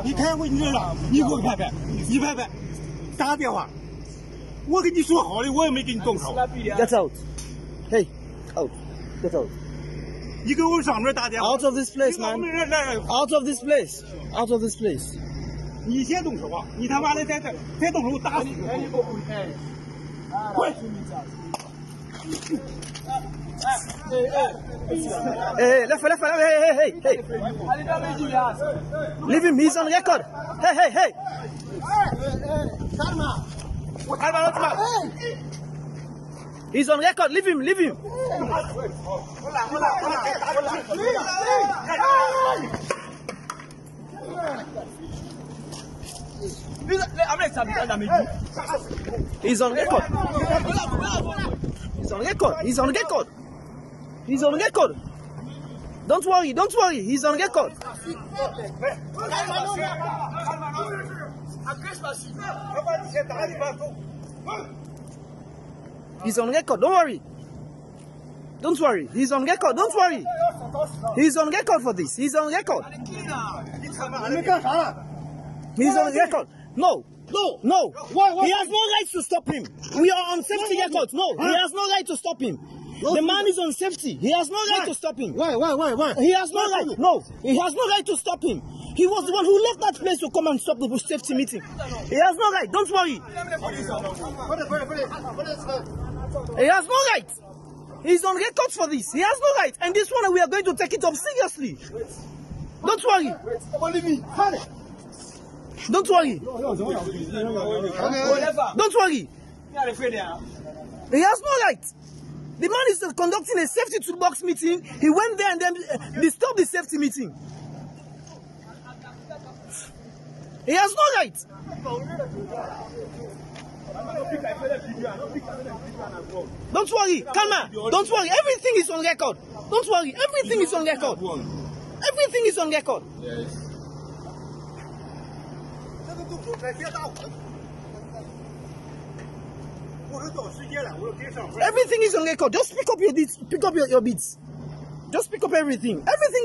你开会你这了，你给我拍拍，你拍拍，打电话。我跟你说好的，我也没给你动手。Get out. Hey, out. Get out. 你给我上面打电话。Out of this place, man. Out of this place. Out of this place. 你先动手啊！你他妈的再动手打死你！滚！Hey, left, hey. Leave him, he's on record. Hey. Calma. He's on record, leave him. He's on record. Don't worry, he's on record. He's on record, don't worry, he's on record, don't worry. He's on record for this, he's on record. He's on record. No. Why? He has no right to stop him. We are on safety records. No, he has no right to stop him. The man is on safety. He has no right to stop him. Why? He has no right. No, he has no right to stop him. He was the one who left that place to come and stop the safety meeting. He has no right. Don't worry. He has no right. He's on record for this. He has no right. And this one, we are going to take it up seriously. Don't worry. Don't worry. Don't worry. He has no right. The man is conducting a safety toolbox meeting. He went there and then disturbed the safety meeting. He has no right. Don't worry, Kalma. Don't worry. Everything is on record. Don't worry. Everything is on record. Everything is on record. Yes. Everything is on record. Just pick up your beats. Just pick up everything. Everything is